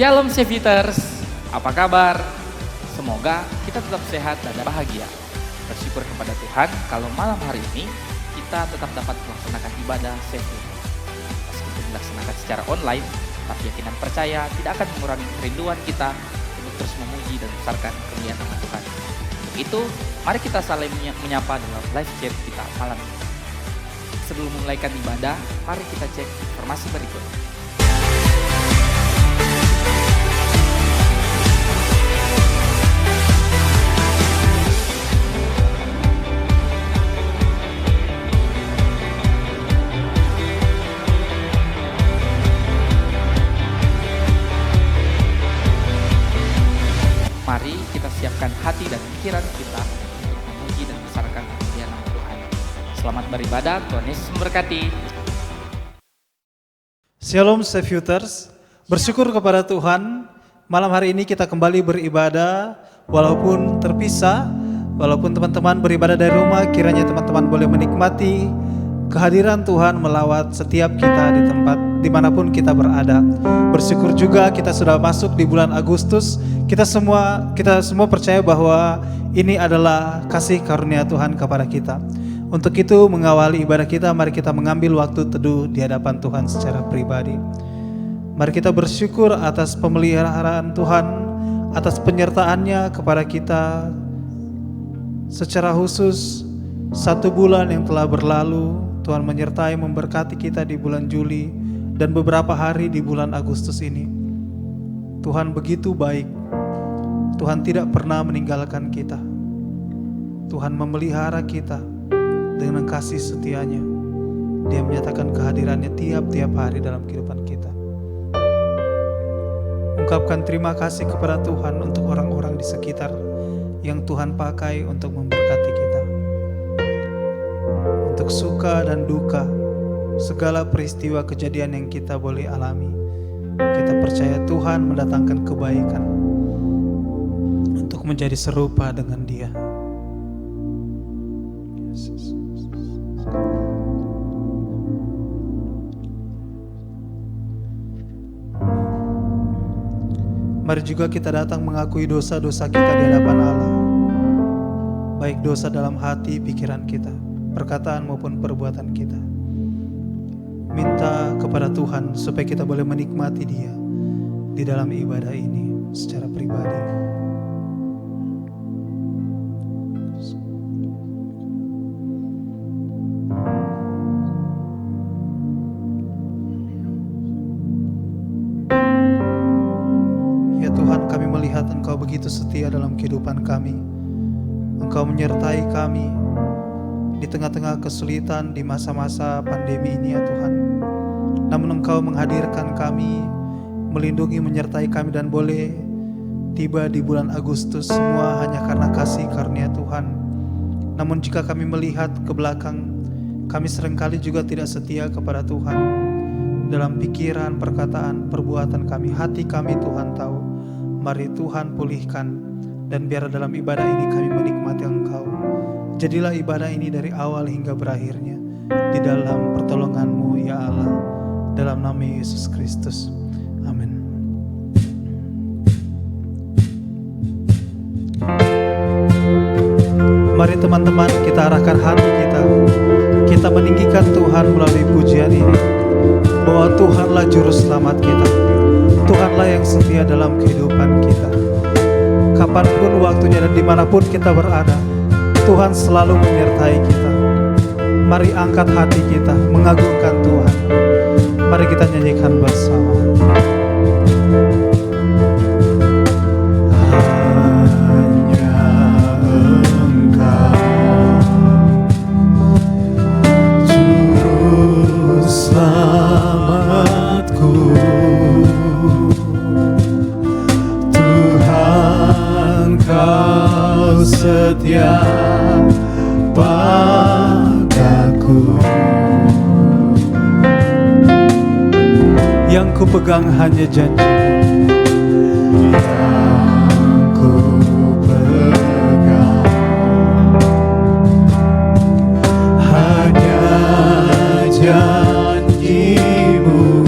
Shalom Saviters, apa kabar? Semoga kita tetap sehat dan bahagia. Bersyukur kepada Tuhan kalau malam hari ini kita tetap dapat melaksanakan ibadah Saviters. Meskipun dilaksanakan secara online, tapi yakin dan percaya tidak akan mengurangi kerinduan kita untuk terus memuji dan membesarkan kemuliaan nama Tuhan. Untuk itu, mari kita saling menyapa dalam live chat kita malam ini. Sebelum memulaikan ibadah, mari kita cek informasi berikut. Mari kita siapkan hati dan pikiran kita untuk memuji dan membesarkan kemuliaan nama Tuhan. Selamat beribadah, Tuhan Yesus memberkati. Shalom Saviters, bersyukur kepada Tuhan. Malam hari ini kita kembali beribadah walaupun terpisah, walaupun teman-teman beribadah dari rumah, kiranya teman-teman boleh menikmati kehadiran Tuhan melawat setiap kita di tempat dimanapun kita berada. Bersyukur juga kita sudah masuk di bulan Agustus. Kita semua percaya bahwa ini adalah kasih karunia Tuhan kepada kita. Untuk itu mengawali ibadah kita, mari kita mengambil waktu teduh di hadapan Tuhan secara pribadi. Mari kita bersyukur atas pemeliharaan Tuhan, atas penyertaannya kepada kita. Secara khusus 1 bulan yang telah berlalu, Tuhan menyertai memberkati kita di bulan Juli dan beberapa hari di bulan Agustus ini. Tuhan begitu baik. Tuhan tidak pernah meninggalkan kita. Tuhan memelihara kita dengan kasih setianya. Dia menyatakan kehadirannya tiap-tiap hari dalam kehidupan kita. Ungkapkan terima kasih kepada Tuhan untuk orang-orang di sekitar yang Tuhan pakai untuk memberkati kita. Untuk suka dan duka, segala peristiwa kejadian yang kita boleh alami, kita percaya Tuhan mendatangkan kebaikan untuk menjadi serupa dengan Dia. Mari juga kita datang mengakui dosa-dosa kita di hadapan Allah, baik dosa dalam hati, pikiran kita, perkataan maupun perbuatan kita. Minta kepada Tuhan supaya kita boleh menikmati Dia di dalam ibadah ini secara pribadi. Ya Tuhan, kami melihat Engkau begitu setia dalam kehidupan kami. Engkau menyertai kami di tengah-tengah kesulitan di masa-masa pandemi ini ya Tuhan. Namun Engkau menghadirkan kami, melindungi, menyertai kami dan boleh tiba di bulan Agustus semua hanya karena kasih karunia Tuhan. Namun jika kami melihat ke belakang, kami seringkali juga tidak setia kepada Tuhan. Dalam pikiran, perkataan, perbuatan kami, hati kami Tuhan tahu. Mari Tuhan pulihkan dan biar dalam ibadah ini kami menikmati Engkau. Jadilah ibadah ini dari awal hingga berakhirnya di dalam pertolongan-Mu ya Allah, dalam nama Yesus Kristus. Amin. Mari teman-teman kita arahkan hati kita. Kita meninggikan Tuhan melalui pujian ini, bahwa Tuhanlah juru selamat kita. Tuhanlah yang setia dalam kehidupan kita. Kapanpun waktunya dan dimanapun kita berada, Tuhan selalu menyertai kita. Mari angkat hati kita, mengagungkan Tuhan. Mari kita nyanyikan bersama. Setia padaku, yang ku pegang hanya janji, yang ku pegang hanya janji-Mu.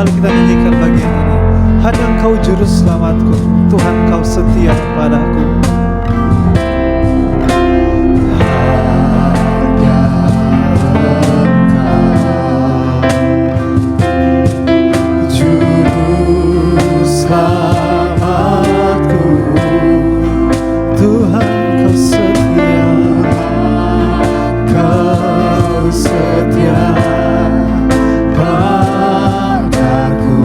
kembali kita nyanyikan bagian ini. Hanya Engkau juru selamatku, Tuhan Kau setia padaku. Selamatku, Tuhan Kau setia, Kau setia padaku,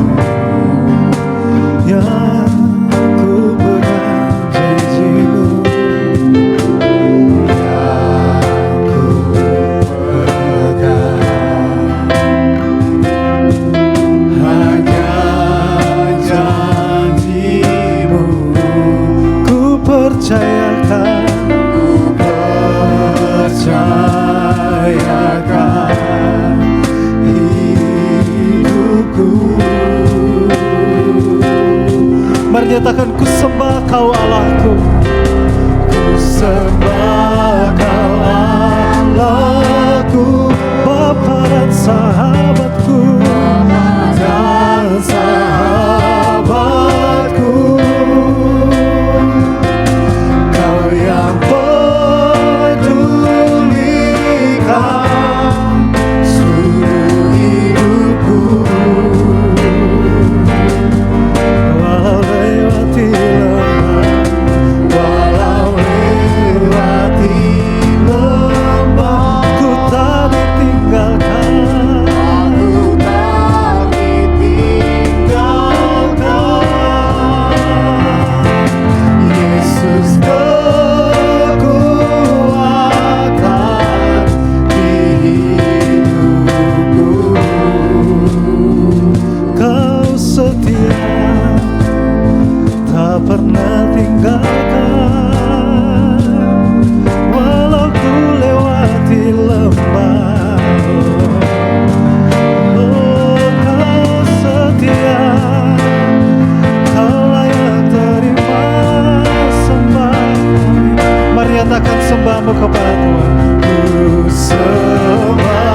yang ku pegang janji-Mu, yang ku pegang. Hanya janji-Mu ku percayakan, ku percayakan hidupku. mari nyatakan ku sembah Kau Allahku, Ku sembah Kau Allahku, Bapa dan sahabatku, dan sahabatku. Kau yang pedulikan seluruh hidupku. walau lewati lembah, Walau lewati lembah, ku tak ditinggalkan. aku tak ditinggalkan. Yesus kekuatan di hidupku. Kau setia, tak pernah tinggalkan. Walau ku lewati lembah, oh Kau setia, Kau layak terima sembah. Mari nyatakan sembahmu kepada Tuhan. Ku sembah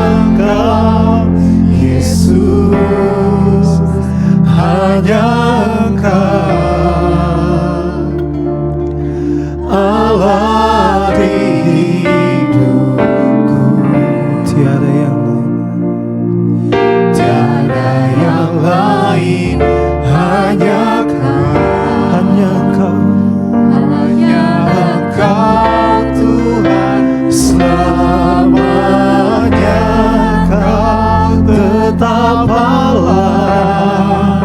Engkau, Yesus, hanya Engkau, Allah di hidupku. Tiada yang lain, Tiada yang lain, hanya Kau, hanya Engkau. hanya Engkau Tuhan, selamanya Kau tetap Allah,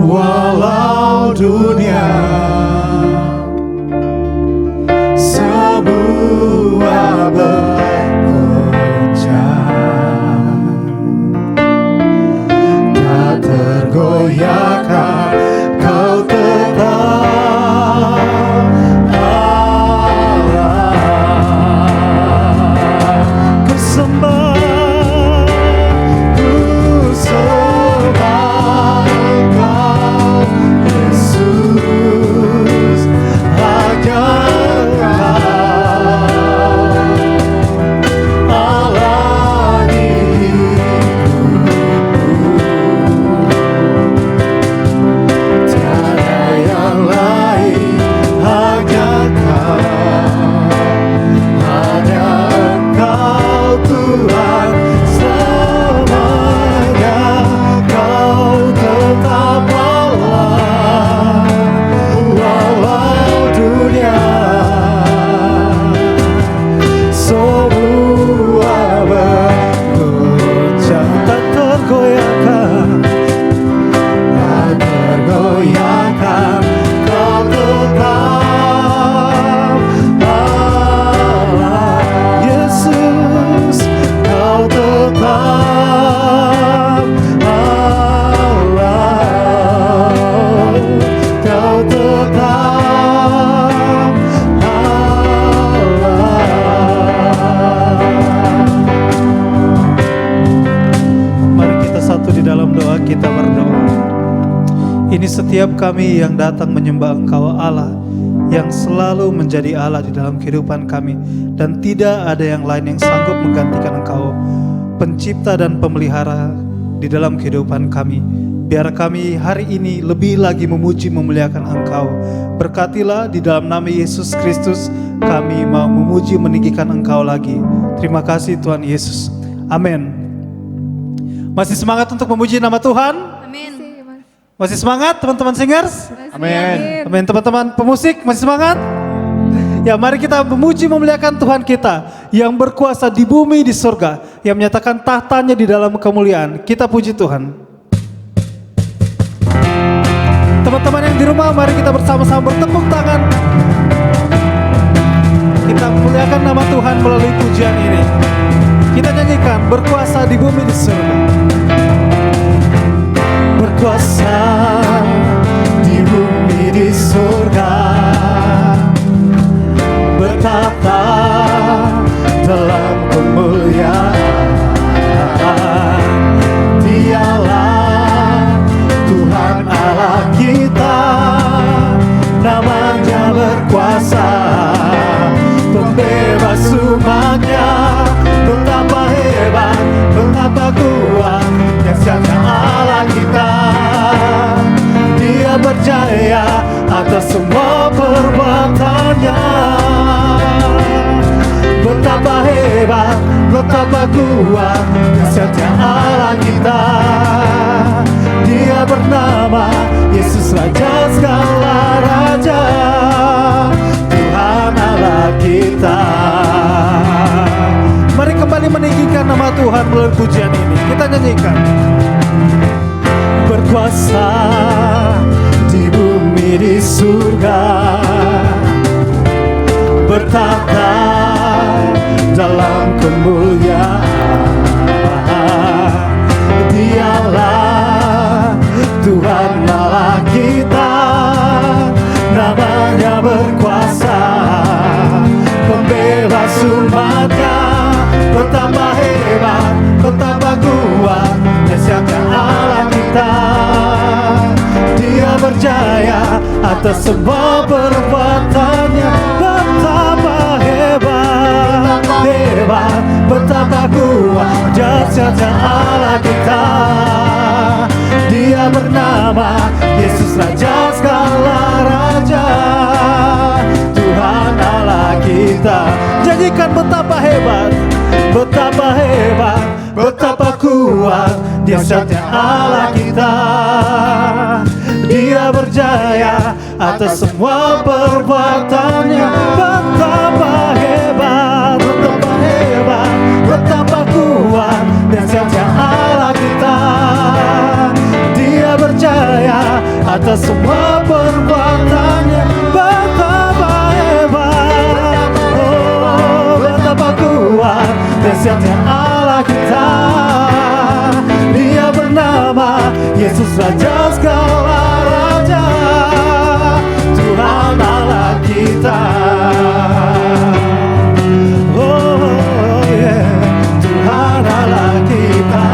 walau dunia semua bergoncang, tak tergoyahkan Kau tetap Allah. Ku sembah, Ku sembah Engkau, Yesus, hanya Engkau, Allah di hidupku. Tiada yang lain, hanya Kau, hanya Engkau Tuhan, selamanya Kau tetap Allah, walau dunia semua bergoncang, tak tergoyahkan. tak tergoyahkan Kau tetap Allah. Yesus, Kau tetap Allah, Kau tetap Allah. mari kita satu di dalam doa, kita berdoa. Ini setiap kami yang datang menyembah Engkau Allah, yang selalu menjadi Allah di dalam kehidupan kami, dan tidak ada yang lain yang sanggup menggantikan Engkau, pencipta dan pemelihara di dalam kehidupan kami. Biar kami hari ini lebih lagi memuji memuliakan Engkau. Berkatilah di dalam nama Yesus Kristus, kami mau memuji meninggikan Engkau lagi. Terima kasih Tuhan Yesus. Amin. Masih semangat untuk memuji nama Tuhan? Amin. Masih semangat teman-teman singers? Amin. Amin. Teman-teman pemusik masih semangat? Ya, mari kita memuji memuliakan Tuhan kita yang berkuasa di bumi di surga, yang menyatakan tahtanya di dalam kemuliaan. Kita puji Tuhan. Teman-teman yang di rumah, mari kita bersama-sama bertepuk tangan. Kita memuliakan nama Tuhan melalui pujian ini. Kita nyanyikan berkuasa di bumi di surga. Berkuasa di bumi di surga, bertata dalam kemuliaan. Dialah Tuhan Allah kita, namanya berkuasa, pembebas umatnya. Betapa hebat, betapa kuat dahsyatnya Allah kita. Dia berjaya atas semua perbuatannya. Betapa hebat, betapa kuat dahsyatnya Allah kita. Dia bernama Yesus, Raja segala raja, Tuhan Allah kita. Mari kembali meninggikan nama Tuhan melalui pujian ini. Kita nyanyikan. Berkuasa di bumi di surga, bertata dalam kemuliaan. Dialah Tuhan Allah kita, namanya berkuasa, pembebas umatnya. Betapa hebat, betapa kuat dahsyatnya Allah kita. Dia berjaya atas semua perbuatannya. Betapa hebat, hebat, betapa kuat dahsyatnya Allah kita. Dia bernama Yesus, Raja segala raja, Tuhan Allah kita. Nyanyikan betapa hebat, Betapa hebat, betapa kuat dahsyatnya Allah kita. Dia berjaya atas semua perbuatannya. Betapa hebat, betapa hebat, betapa kuat dahsyatnya Allah kita. Dia berjaya atas semua perbuatannya. Betapa hebat, oh betapa kuat dahsyatnya Allah kita. Dia bernama Yesus, Raja segala raja, Tuhan Allah kita. Oh yeah, Tuhan Allah kita.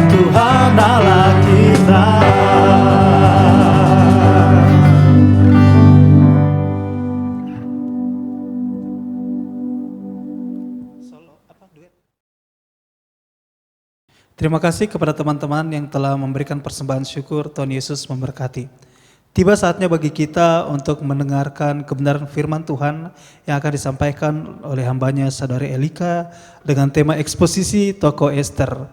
Tuhan Allah kita. Terima kasih kepada teman-teman yang telah memberikan persembahan syukur. Tuhan Yesus memberkati. Tiba saatnya bagi kita untuk mendengarkan kebenaran firman Tuhan yang akan disampaikan oleh hambanya Saudari Elika dengan tema eksposisi tokoh Ester.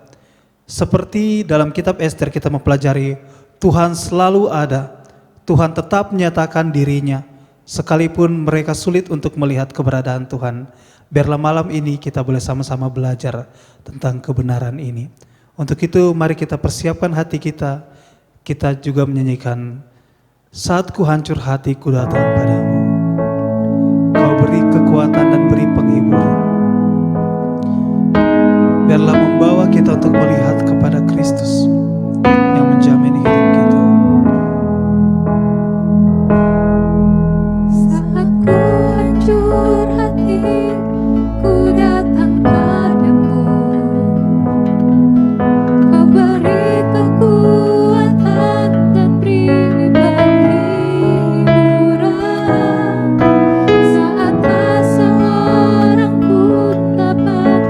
Seperti dalam kitab Ester kita mempelajari Tuhan selalu ada, Tuhan tetap menyatakan dirinya sekalipun mereka sulit untuk melihat keberadaan Tuhan. Biarlah malam ini kita boleh sama-sama belajar tentang kebenaran ini. Untuk itu mari kita persiapkan hati kita. Kita juga menyanyikan Saat ku hancur hati ku datang padamu. Kau beri kekuatan dan beri penghiburan. Biarlah membawa kita untuk melihat kepada Kristus yang menjamin hidup kita. Saat ku hancur hati, ku datang padamu. Kau beri kekuatan dan beri penghiburan. Saat asa orang pun dapat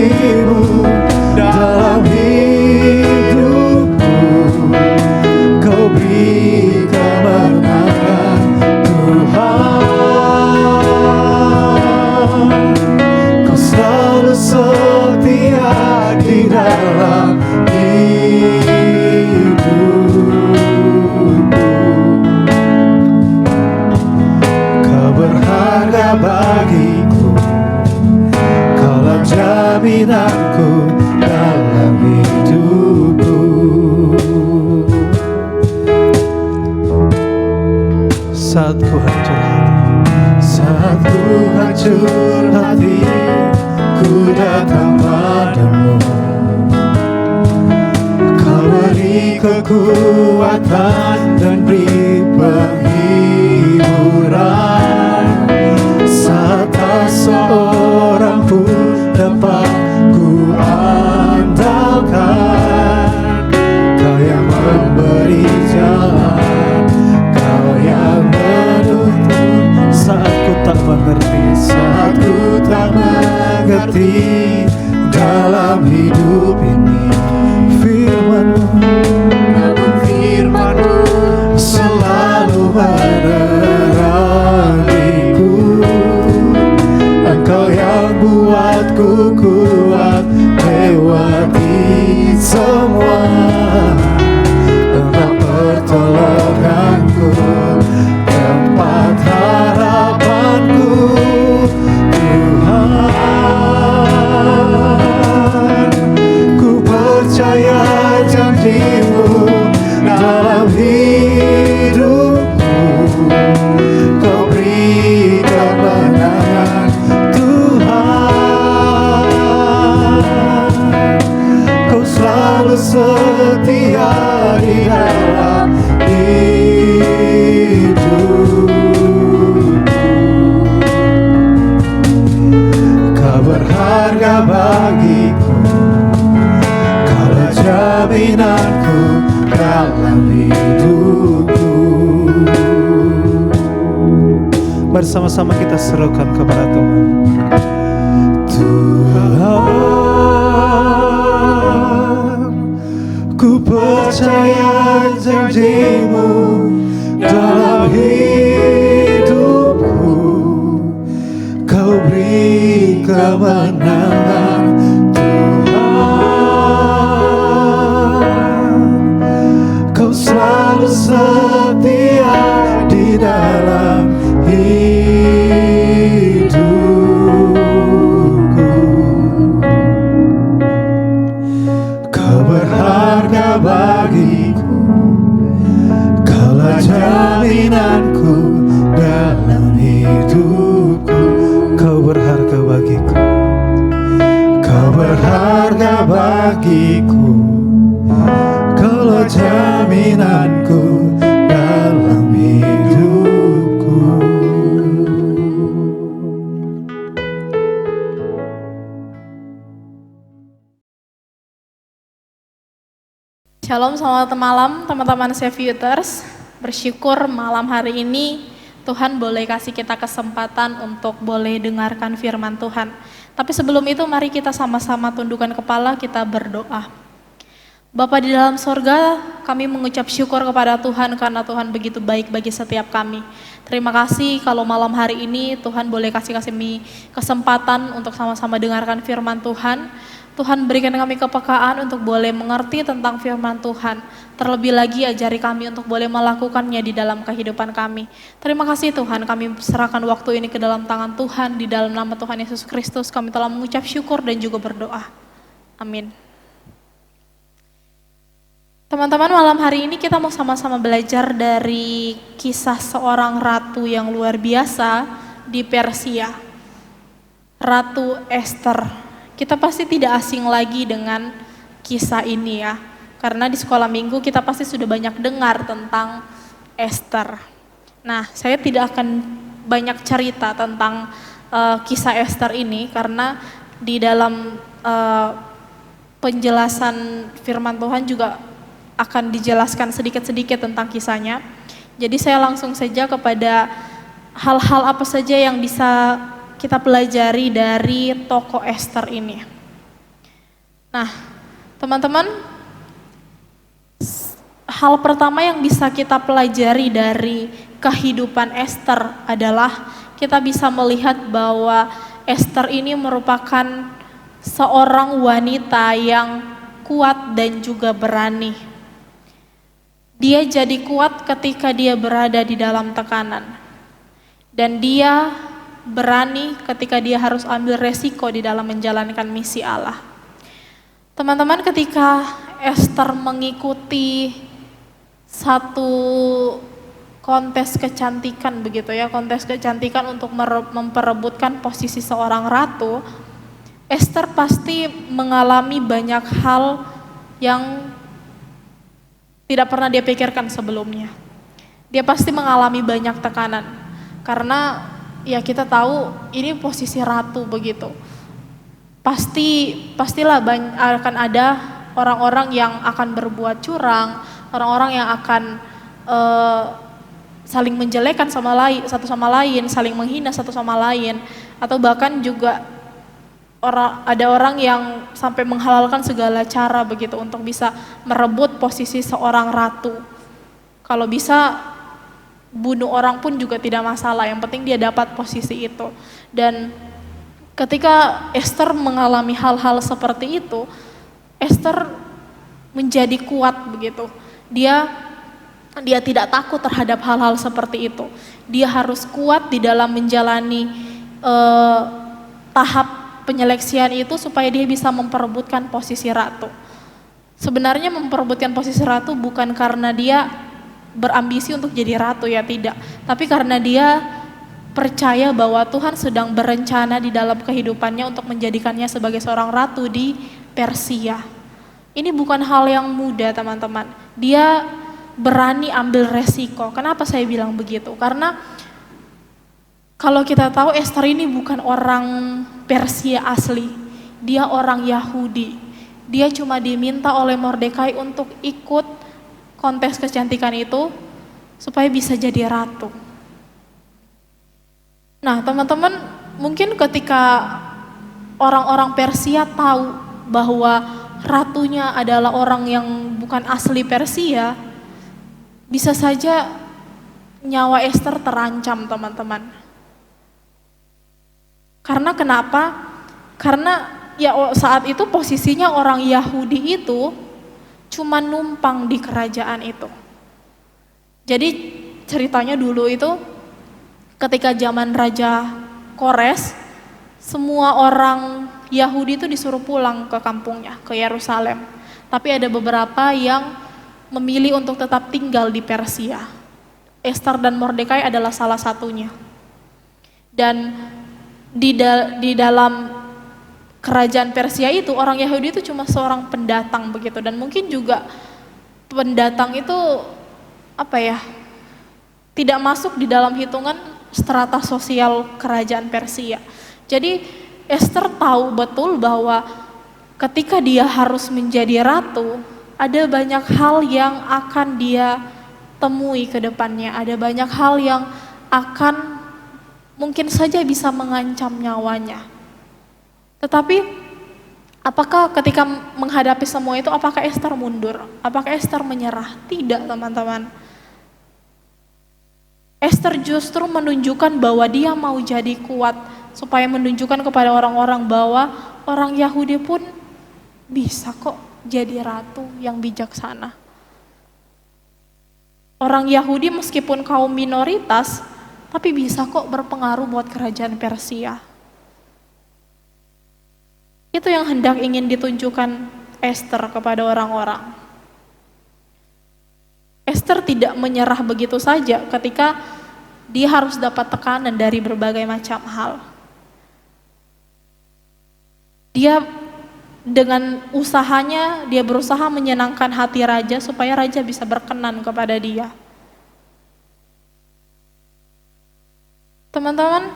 janjimu dalam hidupku. Kau beri kemenangan Tuhan. Kau selalu setia di dalam hidupku. Kau berharga bagiku, kaulah jaminanku dalam hidupku. Saat ku hancur hati, Saat ku hancur hati, ku datang padamu. Kau beri kekuatan dan beri penghiburan. Saat tak seorang pun dapat ku andalkan, Kau yang memberi jalan, Kau yang menuntun. saat ku tak mengerti, Saat ku tak mengerti dalam hidup ini, firman-Mu namun firman-Mu selalu menerangiku. Engkau yang buatku kuat lewati semua. Engkau pertolonganku, tempat harapanku, Tuhan. Ku percaya janjimu dalam hidupku. Kau beri kemenangan Tuhan. Kau selalu setia di dalam hidupku. Kau berharga bagiku, kaulah jaminanku dalam hidupku. bersama-sama kita serukan kepada Tuhan. Tuhan, ku percaya janjimu dalam hidupku. Kau beri kemenangan Tuhan. Kau selalu setia di dalam hidupku. Kau berharga bagiku, kaulah jaminanku dalam hidupku. Kau berharga bagiku, Kau berharga bagiku, kaulah jaminanku dalam hidupku. Shalom, selamat malam teman-teman Saviuters. Bersyukur malam hari ini Tuhan boleh kasih kita kesempatan untuk boleh dengarkan firman Tuhan. Tapi sebelum itu mari kita sama-sama tundukkan kepala, kita berdoa. Bapa di dalam sorga, kami mengucap syukur kepada Tuhan karena Tuhan begitu baik bagi setiap kami. Terima kasih kalau malam hari ini Tuhan boleh kasih kami kesempatan untuk sama-sama dengarkan firman Tuhan. Tuhan berikan kami kepekaan untuk boleh mengerti tentang firman Tuhan. Terlebih lagi ajari kami untuk boleh melakukannya di dalam kehidupan kami. Terima kasih Tuhan, kami serahkan waktu ini ke dalam tangan Tuhan. Di dalam nama Tuhan Yesus Kristus kami telah mengucap syukur dan juga berdoa. Amin. Teman-teman, malam hari ini kita mau sama-sama belajar dari kisah seorang ratu yang luar biasa di Persia. Ratu Esther. Kita pasti tidak asing lagi dengan kisah ini ya. Karena di sekolah minggu kita pasti sudah banyak dengar tentang Esther. Nah, saya tidak akan banyak cerita tentang kisah Esther ini karena di dalam penjelasan firman Tuhan juga akan dijelaskan sedikit-sedikit tentang kisahnya. Jadi saya langsung saja kepada hal-hal apa saja yang bisa kita pelajari dari tokoh Esther ini. Nah, teman-teman, hal pertama yang bisa kita pelajari dari kehidupan Esther adalah kita bisa melihat bahwa Esther ini merupakan seorang wanita yang kuat dan juga berani. Dia jadi kuat ketika dia berada di dalam tekanan. Dan dia berani ketika dia harus ambil resiko di dalam menjalankan misi Allah. Teman-teman, ketika Esther mengikuti satu kontes kecantikan begitu ya, kontes kecantikan untuk memperebutkan posisi seorang ratu, Esther pasti mengalami banyak hal yang tidak pernah dia pikirkan sebelumnya. Dia pasti mengalami banyak tekanan karena ya kita tahu ini posisi ratu begitu. Pastilah akan ada orang-orang yang akan berbuat curang, orang-orang yang akan saling menjelekan satu sama lain, saling menghina satu sama lain, atau bahkan juga ada orang yang sampai menghalalkan segala cara begitu untuk bisa merebut posisi seorang ratu. Kalau bisa bunuh orang pun juga tidak masalah, yang penting dia dapat posisi itu. Dan ketika Esther mengalami hal-hal seperti itu, Esther menjadi kuat begitu. Dia tidak takut terhadap hal-hal seperti itu. Dia harus kuat di dalam menjalani tahap penyeleksian itu supaya dia bisa memperebutkan posisi ratu. Sebenarnya memperebutkan posisi ratu bukan karena dia berambisi untuk jadi ratu, ya tidak. Tapi karena dia percaya bahwa Tuhan sedang berencana di dalam kehidupannya untuk menjadikannya sebagai seorang ratu di Persia. Ini bukan hal yang mudah, teman-teman. Dia berani ambil resiko. Kenapa saya bilang begitu? Karena kalau kita tahu Esther ini bukan orang Persia asli. Dia orang Yahudi. Dia cuma diminta oleh Mordekai untuk ikut kontes kecantikan itu supaya bisa jadi ratu. Nah, teman-teman, mungkin ketika orang-orang Persia tahu bahwa ratunya adalah orang yang bukan asli Persia, bisa saja nyawa Esther terancam, teman-teman. Karena kenapa? Karena ya saat itu posisinya orang Yahudi itu cuma numpang di kerajaan itu. Jadi ceritanya dulu itu ketika zaman Raja Kores, semua orang Yahudi itu disuruh pulang ke kampungnya, ke Yerusalem. Tapi ada beberapa yang memilih untuk tetap tinggal di Persia. Esther dan Mordekai adalah salah satunya. Dan di dalam kerajaan Persia itu orang Yahudi itu cuma seorang pendatang begitu, dan mungkin juga pendatang itu tidak masuk di dalam hitungan strata sosial kerajaan Persia. Jadi Esther tahu betul bahwa ketika dia harus menjadi ratu, ada banyak hal yang akan dia temui ke depannya, ada banyak hal yang akan mungkin saja bisa mengancam nyawanya. Tetapi apakah ketika menghadapi semua itu, apakah Esther mundur? Apakah Esther menyerah? Tidak, teman-teman. Esther justru menunjukkan bahwa dia mau jadi kuat, supaya menunjukkan kepada orang-orang bahwa orang Yahudi pun bisa kok jadi ratu yang bijaksana. Orang Yahudi meskipun kaum minoritas, tapi bisa kok berpengaruh buat kerajaan Persia. Itu yang hendak ingin ditunjukkan Esther kepada orang-orang. Esther tidak menyerah begitu saja ketika dia harus dapat tekanan dari berbagai macam hal. Dia dengan usahanya, dia berusaha menyenangkan hati raja supaya raja bisa berkenan kepada dia. Teman-teman,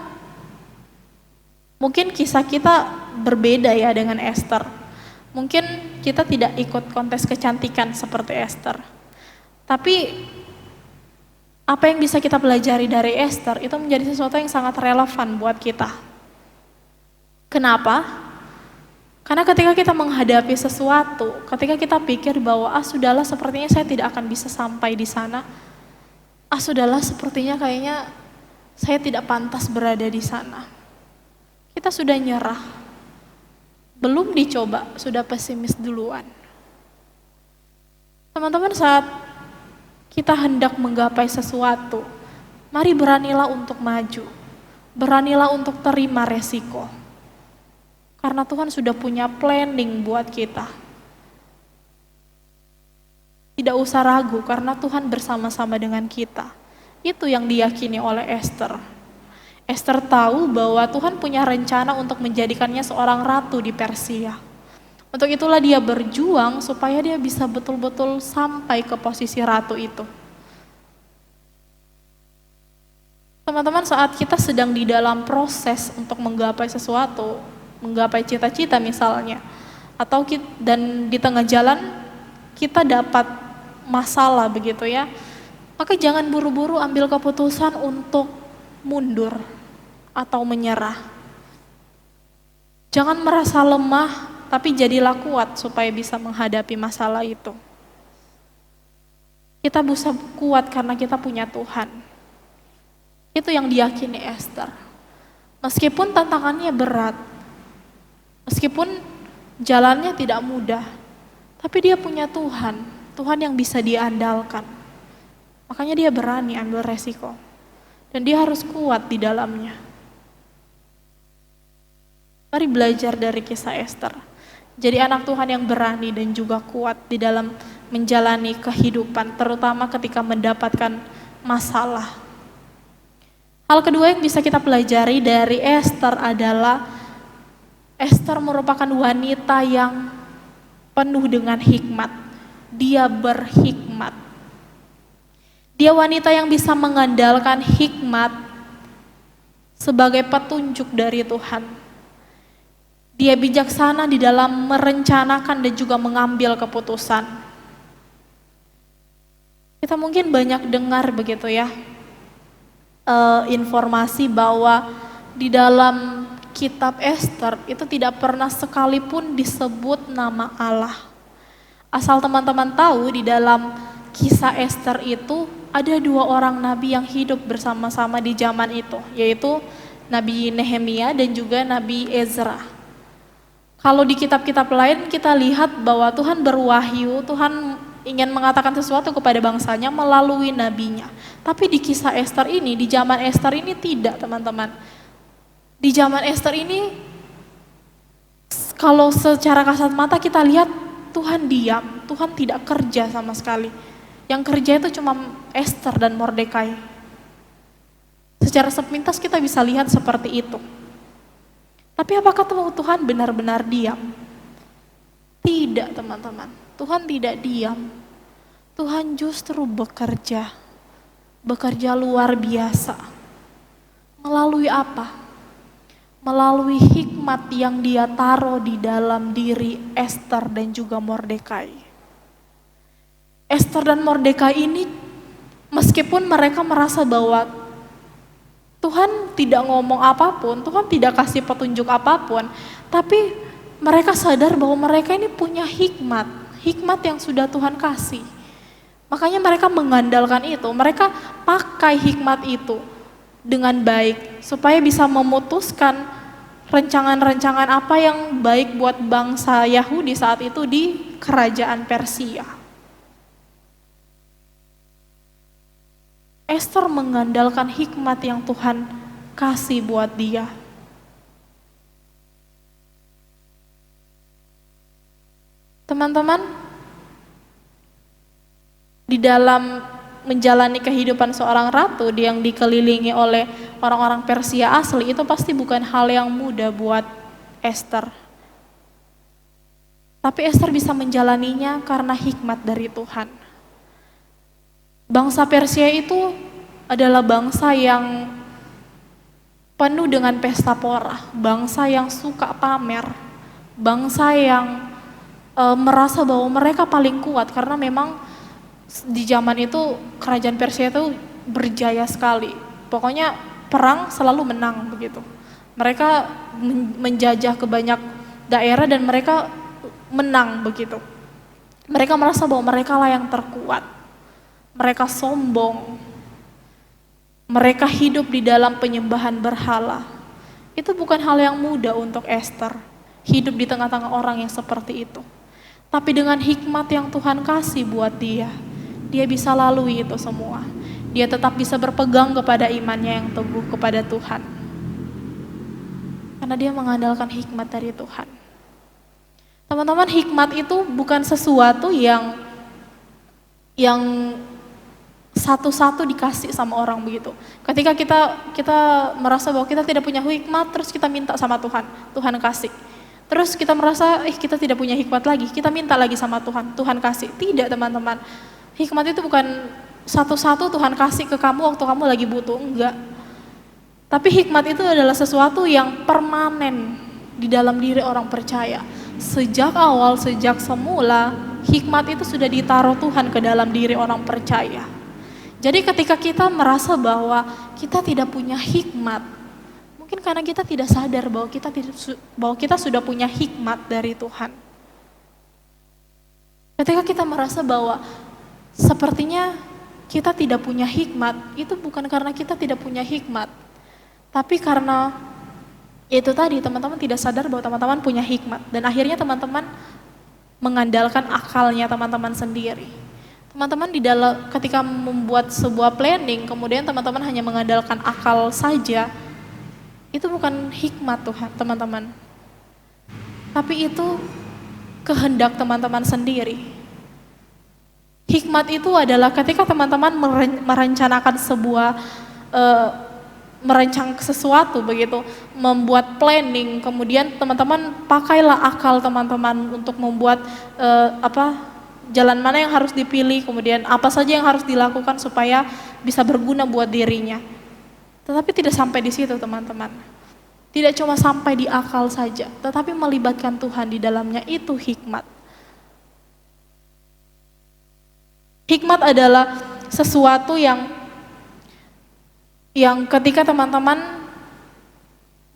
mungkin kisah kita berbeda ya dengan Esther. Mungkin kita tidak ikut kontes kecantikan seperti Esther. Tapi apa yang bisa kita pelajari dari Esther itu menjadi sesuatu yang sangat relevan buat kita. Kenapa? Karena ketika kita menghadapi sesuatu, ketika kita pikir bahwa sudahlah sepertinya saya tidak akan bisa sampai di sana, sudahlah sepertinya kayaknya saya tidak pantas berada di sana. Kita sudah nyerah, belum dicoba, sudah pesimis duluan. Teman-teman, saat kita hendak menggapai sesuatu, mari beranilah untuk maju, beranilah untuk terima resiko. Karena Tuhan sudah punya planning buat kita. Tidak usah ragu karena Tuhan bersama-sama dengan kita. Itu yang diyakini oleh Esther. Esther tahu bahwa Tuhan punya rencana untuk menjadikannya seorang ratu di Persia. Untuk itulah dia berjuang supaya dia bisa betul-betul sampai ke posisi ratu itu. Teman-teman, saat kita sedang di dalam proses untuk menggapai sesuatu, menggapai cita-cita misalnya, dan di tengah jalan kita dapat masalah begitu ya, maka jangan buru-buru ambil keputusan untuk mundur atau menyerah. Jangan merasa lemah, tapi jadilah kuat supaya bisa menghadapi masalah itu. Kita bisa kuat karena kita punya Tuhan. Itu yang diyakini Esther. Meskipun tantangannya berat, meskipun jalannya tidak mudah, tapi dia punya Tuhan, Tuhan yang bisa diandalkan. Makanya dia berani ambil resiko. Dan dia harus kuat di dalamnya. Mari belajar dari kisah Esther. Jadi anak Tuhan yang berani dan juga kuat di dalam menjalani kehidupan, terutama ketika mendapatkan masalah. Hal kedua yang bisa kita pelajari dari Esther adalah Esther merupakan wanita yang penuh dengan hikmat. Dia berhikmat. Dia wanita yang bisa mengandalkan hikmat sebagai petunjuk dari Tuhan. Dia bijaksana di dalam merencanakan dan juga mengambil keputusan. Kita mungkin banyak dengar begitu ya, informasi bahwa di dalam kitab Esther itu tidak pernah sekalipun disebut nama Allah. Asal teman-teman tahu, di dalam kisah Esther itu ada 2 orang nabi yang hidup bersama-sama di zaman itu, yaitu Nabi Nehemia dan juga Nabi Ezra. Kalau di kitab-kitab lain kita lihat bahwa Tuhan berwahyu, Tuhan ingin mengatakan sesuatu kepada bangsanya melalui nabinya. Tapi di kisah Esther ini, di zaman Esther ini tidak, teman-teman. Di zaman Esther ini, kalau secara kasat mata kita lihat Tuhan diam, Tuhan tidak kerja sama sekali. Yang kerja itu cuma Esther dan Mordekai. Secara sepintas kita bisa lihat seperti itu. Tapi apakah Tuhan benar-benar diam? Tidak, teman-teman. Tuhan tidak diam. Tuhan justru bekerja. Bekerja luar biasa. Melalui apa? Melalui hikmat yang dia taruh di dalam diri Esther dan juga Mordekai. Esther dan Mordekai ini, meskipun mereka merasa bahwa Tuhan tidak ngomong apapun, Tuhan tidak kasih petunjuk apapun, tapi mereka sadar bahwa mereka ini punya hikmat, hikmat yang sudah Tuhan kasih. Makanya mereka mengandalkan itu, mereka pakai hikmat itu dengan baik, supaya bisa memutuskan rencangan-rencangan apa yang baik buat bangsa Yahudi saat itu di kerajaan Persia. Esther mengandalkan hikmat yang Tuhan kasih buat dia. Teman-teman, di dalam menjalani kehidupan seorang ratu yang dikelilingi oleh orang-orang Persia asli, itu pasti bukan hal yang mudah buat Esther. Tapi Esther bisa menjalaninya karena hikmat dari Tuhan. Bangsa Persia itu adalah bangsa yang penuh dengan pesta pora, bangsa yang suka pamer, bangsa yang merasa bahwa mereka paling kuat karena memang di zaman itu kerajaan Persia itu berjaya sekali. Pokoknya perang selalu menang begitu. Mereka menjajah ke banyak daerah dan mereka menang begitu. Mereka merasa bahwa mereka lah yang terkuat. Mereka sombong. Mereka hidup di dalam penyembahan berhala. Itu bukan hal yang mudah untuk Esther, hidup di tengah-tengah orang yang seperti itu. Tapi dengan hikmat yang Tuhan kasih buat dia bisa lalui itu semua. Dia tetap bisa berpegang kepada imannya yang teguh kepada Tuhan. Karena dia mengandalkan hikmat dari Tuhan. Teman-teman, hikmat itu bukan sesuatu yang satu-satu dikasih sama orang begitu. Ketika kita merasa bahwa kita tidak punya hikmat, terus kita minta sama Tuhan, Tuhan kasih. Terus kita merasa kita tidak punya hikmat lagi, kita minta lagi sama Tuhan, Tuhan kasih. Tidak, teman-teman. Hikmat itu bukan satu-satu Tuhan kasih ke kamu waktu kamu lagi butuh, enggak. Tapi hikmat itu adalah sesuatu yang permanen di dalam diri orang percaya. Sejak awal, sejak semula, hikmat itu sudah ditaruh Tuhan ke dalam diri orang percaya. Jadi ketika kita merasa bahwa kita tidak punya hikmat, mungkin karena kita tidak sadar bahwa kita sudah punya hikmat dari Tuhan. Ketika kita merasa bahwa sepertinya kita tidak punya hikmat, itu bukan karena kita tidak punya hikmat, tapi karena itu tadi teman-teman tidak sadar bahwa teman-teman punya hikmat, dan akhirnya teman-teman mengandalkan akalnya teman-teman sendiri. Teman-teman ketika membuat sebuah planning, kemudian teman-teman hanya mengandalkan akal saja, itu bukan hikmat Tuhan, teman-teman. Tapi itu kehendak teman-teman sendiri. Hikmat itu adalah ketika teman-teman merencanakan merancang sesuatu begitu, membuat planning, kemudian teman-teman pakailah akal teman-teman untuk membuat jalan mana yang harus dipilih, kemudian apa saja yang harus dilakukan supaya bisa berguna buat dirinya. Tetapi tidak sampai di situ, teman-teman. Tidak cuma sampai di akal saja, tetapi melibatkan Tuhan di dalamnya, itu hikmat. Hikmat adalah sesuatu yang ketika teman-teman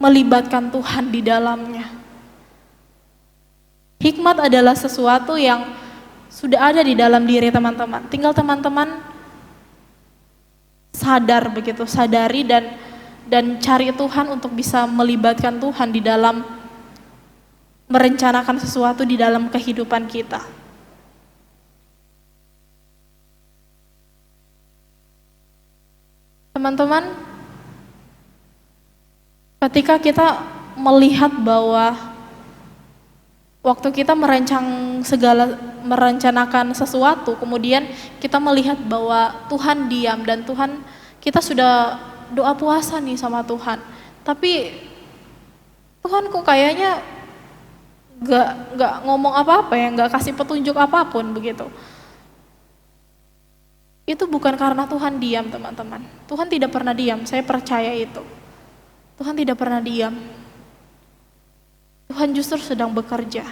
melibatkan Tuhan di dalamnya. Hikmat adalah sesuatu yang sudah ada di dalam diri teman-teman. Tinggal teman-teman sadari dan cari Tuhan untuk bisa melibatkan Tuhan di dalam merencanakan sesuatu di dalam kehidupan kita. Teman-teman, ketika kita melihat bahwa waktu kita merencanakan sesuatu, kemudian kita melihat bahwa Tuhan diam dan kita sudah doa puasa nih sama Tuhan, tapi Tuhan kok kayaknya gak ngomong apa-apa ya, gak kasih petunjuk apapun begitu. Itu bukan karena Tuhan diam, teman-teman. Tuhan tidak pernah diam, saya percaya itu. Tuhan tidak pernah diam. Tuhan justru sedang bekerja.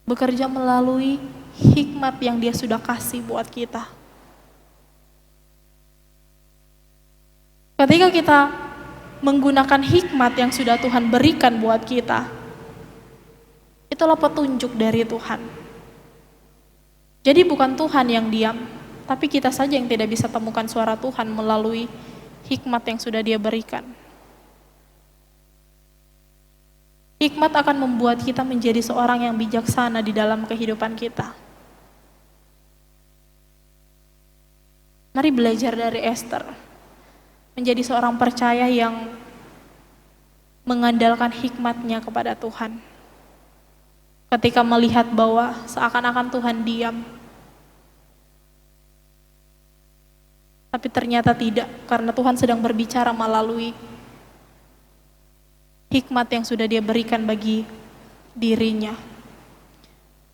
Bekerja melalui hikmat yang Dia sudah kasih buat kita. Ketika kita menggunakan hikmat yang sudah Tuhan berikan buat kita, itulah petunjuk dari Tuhan. Jadi bukan Tuhan yang diam, tapi kita saja yang tidak bisa temukan suara Tuhan melalui hikmat yang sudah Dia berikan. Hikmat akan membuat kita menjadi seorang yang bijaksana di dalam kehidupan kita. Mari belajar dari Esther, menjadi seorang percaya yang mengandalkan hikmatnya kepada Tuhan. Ketika melihat bahwa seakan-akan Tuhan diam, tapi ternyata tidak, karena Tuhan sedang berbicara melalui hikmat yang sudah Dia berikan bagi dirinya.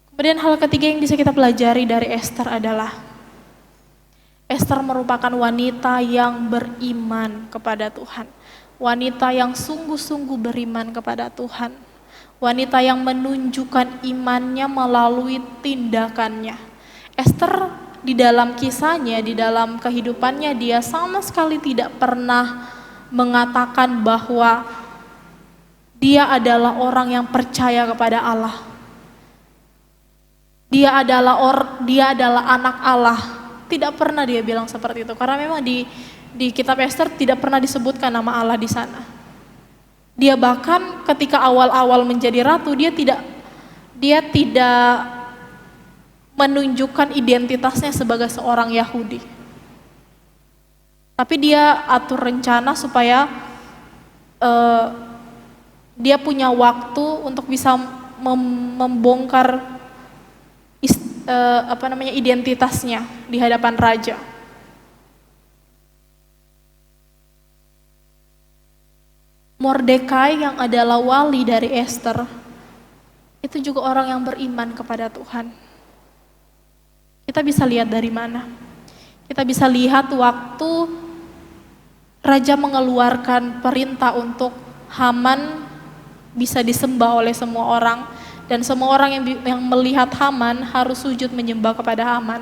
Kemudian hal ketiga yang bisa kita pelajari dari Esther adalah Esther merupakan wanita yang beriman kepada Tuhan. Wanita yang sungguh-sungguh beriman kepada Tuhan. Wanita yang menunjukkan imannya melalui tindakannya. Esther di dalam kisahnya, di dalam kehidupannya, dia sama sekali tidak pernah mengatakan bahwa Dia adalah orang yang percaya kepada Allah. Dia adalah anak Allah. Tidak pernah dia bilang seperti itu, karena memang di kitab Ester tidak pernah disebutkan nama Allah di sana. Dia bahkan ketika awal-awal menjadi ratu, dia tidak menunjukkan identitasnya sebagai seorang Yahudi. Tapi dia atur rencana supaya dia punya waktu untuk bisa membongkar identitasnya di hadapan raja. Mordekai yang adalah wali dari Ester itu juga orang yang beriman kepada Tuhan. Kita bisa lihat dari mana? Kita bisa lihat waktu raja mengeluarkan perintah untuk Haman bisa disembah oleh semua orang, dan semua orang yang melihat Haman harus sujud menyembah kepada Haman.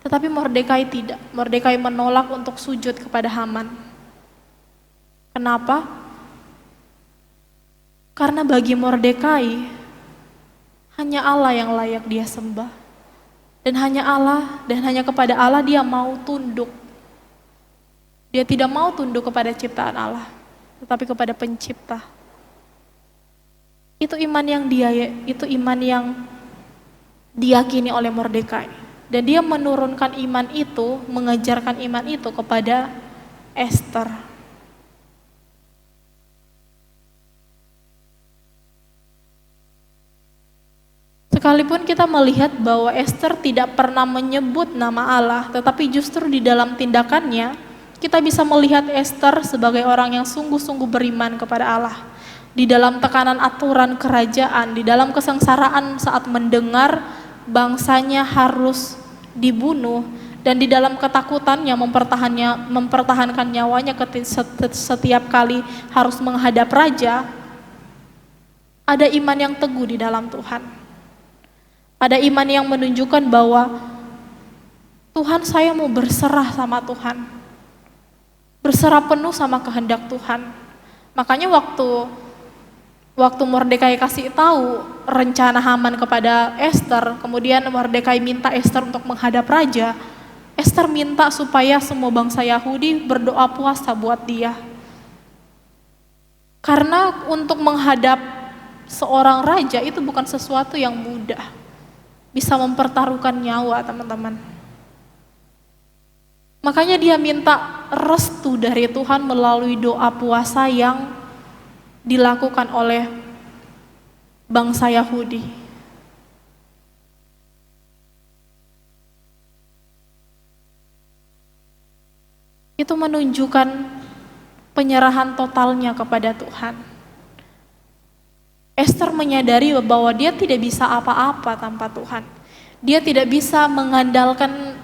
Tetapi Mordekai tidak. Mordekai menolak untuk sujud kepada Haman. Kenapa? Karena bagi Mordekai hanya Allah yang layak dia sembah. Dan hanya kepada Allah dia mau tunduk. Dia tidak mau tunduk kepada ciptaan Allah, tetapi kepada pencipta. Itu iman yang diyakini oleh Mordekai. Dan dia menurunkan iman itu, mengajarkan iman itu kepada Ester. Sekalipun kita melihat bahwa Ester tidak pernah menyebut nama Allah, tetapi justru di dalam tindakannya, kita bisa melihat Ester sebagai orang yang sungguh-sungguh beriman kepada Allah. Di dalam tekanan aturan kerajaan, di dalam kesengsaraan saat mendengar bangsanya harus dibunuh, dan di dalam ketakutannya mempertahankan nyawanya setiap kali harus menghadap raja, ada iman yang teguh di dalam Tuhan. Ada iman yang menunjukkan bahwa Tuhan, saya mau berserah sama Tuhan, berserah penuh sama kehendak Tuhan. Makanya waktu Mordekai kasih tahu rencana Haman kepada Ester, kemudian Mordekai minta Ester untuk menghadap raja, Ester minta supaya semua bangsa Yahudi berdoa puasa buat dia. Karena untuk menghadap seorang raja itu bukan sesuatu yang mudah. Bisa mempertaruhkan nyawa, teman-teman. Makanya dia minta restu dari Tuhan melalui doa puasa yang dilakukan oleh bangsa Yahudi. Itu menunjukkan penyerahan totalnya kepada Tuhan. Ester menyadari bahwa dia tidak bisa apa-apa tanpa Tuhan. Dia tidak bisa mengandalkan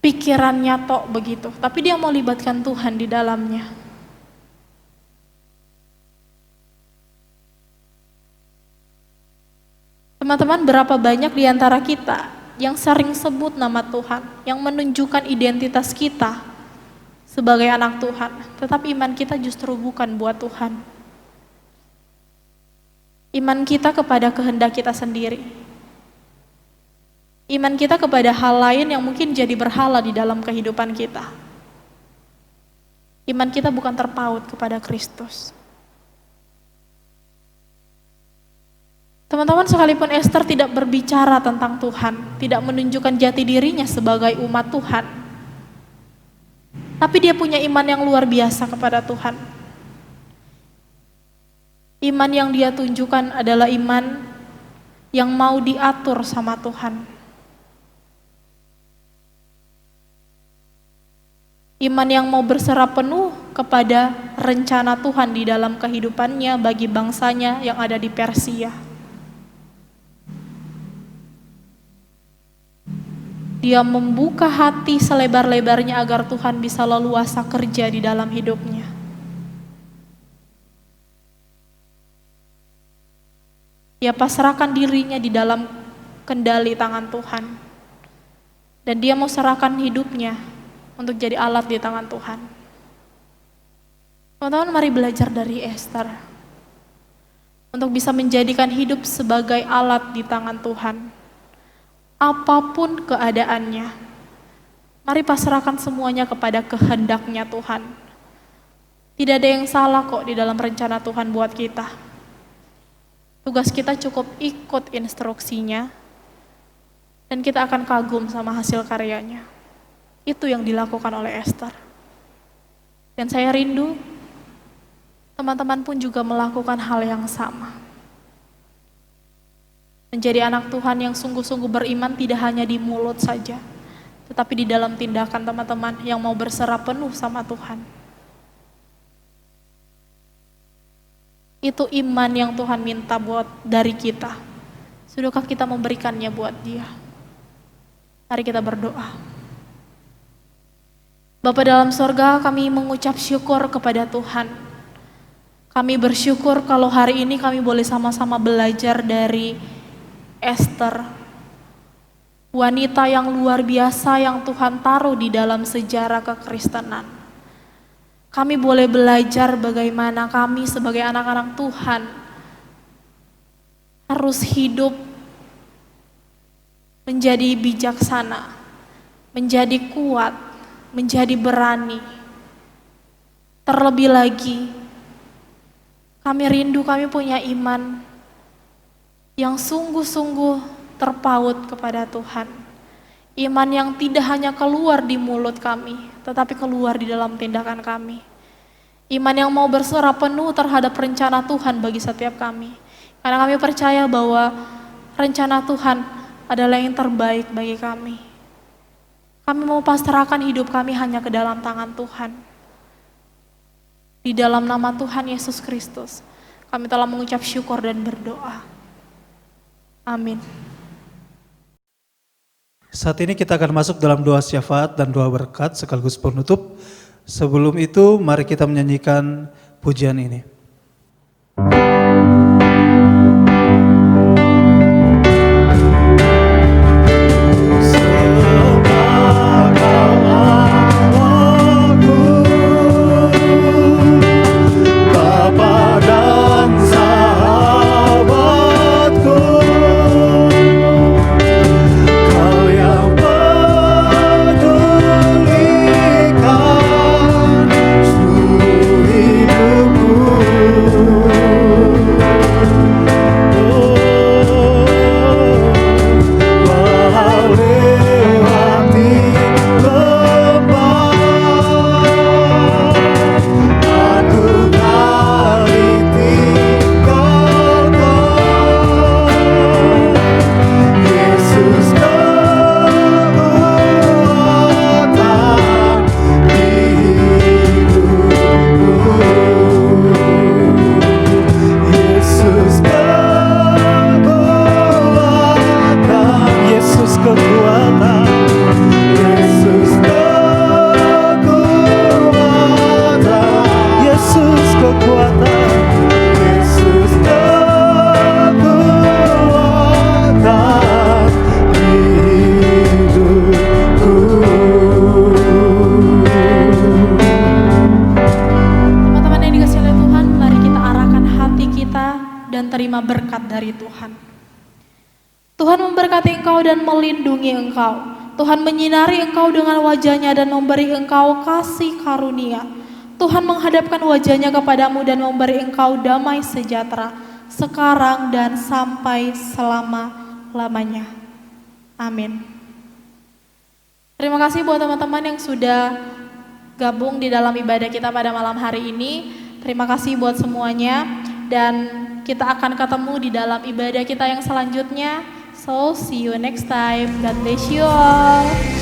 pikirannya tok begitu, tapi dia mau libatkan Tuhan di dalamnya. Teman-teman, berapa banyak di antara kita yang sering sebut nama Tuhan, yang menunjukkan identitas kita sebagai anak Tuhan, tetapi iman kita justru bukan buat Tuhan. Iman kita kepada kehendak kita sendiri. Iman kita kepada hal lain yang mungkin jadi berhala di dalam kehidupan kita. Iman kita bukan terpaut kepada Kristus. Teman-teman, sekalipun Ester tidak berbicara tentang Tuhan, tidak menunjukkan jati dirinya sebagai umat Tuhan, tapi dia punya iman yang luar biasa kepada Tuhan. Iman yang dia tunjukkan adalah iman yang mau diatur sama Tuhan. Iman yang mau berserah penuh kepada rencana Tuhan di dalam kehidupannya bagi bangsanya yang ada di Persia. Dia membuka hati selebar-lebarnya agar Tuhan bisa leluasa kerja di dalam hidupnya. Dia pasrahkan dirinya di dalam kendali tangan Tuhan. Dan dia mau serahkan hidupnya untuk jadi alat di tangan Tuhan. Teman-teman, mari belajar dari Ester. untuk bisa menjadikan hidup sebagai alat di tangan Tuhan. Apapun keadaannya, mari pasrahkan semuanya kepada kehendaknya Tuhan. Tidak ada yang salah kok di dalam rencana Tuhan buat kita. Tugas kita cukup ikut instruksinya, dan kita akan kagum sama hasil karyanya. Itu yang dilakukan oleh Esther. Dan saya rindu, teman-teman pun juga melakukan hal yang sama. Menjadi anak Tuhan yang sungguh-sungguh beriman tidak hanya di mulut saja, tetapi di dalam tindakan teman-teman yang mau berserah penuh sama Tuhan. Itu iman yang Tuhan minta buat dari kita. Sudahkah kita memberikannya buat Dia? Mari kita berdoa. Bapa dalam sorga, kami mengucap syukur kepada Tuhan. Kami bersyukur kalau hari ini kami boleh sama-sama belajar dari Esther, wanita yang luar biasa yang Tuhan taruh di dalam sejarah kekristenan. Kami boleh belajar bagaimana kami sebagai anak-anak Tuhan harus hidup menjadi bijaksana, menjadi kuat, menjadi berani. Terlebih lagi, kami rindu kami punya iman yang sungguh-sungguh terpaut kepada Tuhan. Iman yang tidak hanya keluar di mulut kami, tetapi keluar di dalam tindakan kami. Iman yang mau berserah penuh terhadap rencana Tuhan bagi setiap kami. Karena kami percaya bahwa rencana Tuhan adalah yang terbaik bagi kami. Kami mau pasrahkan hidup kami hanya ke dalam tangan Tuhan. Di dalam nama Tuhan Yesus Kristus, kami telah mengucap syukur dan berdoa. Amin. Saat ini kita akan masuk dalam doa syafaat dan doa berkat sekaligus penutup. Sebelum itu, mari kita menyanyikan pujian ini. Dan melindungi engkau. Tuhan menyinari engkau dengan wajah-Nya dan memberi engkau kasih karunia. Tuhan menghadapkan wajah-Nya kepadamu dan memberi engkau damai sejahtera sekarang dan sampai selama-lamanya. Amin. Terima kasih buat teman-teman yang sudah gabung di dalam ibadah kita pada malam hari ini. Terima kasih buat semuanya, dan kita akan ketemu di dalam ibadah kita yang selanjutnya. So, see you next time. God bless you all.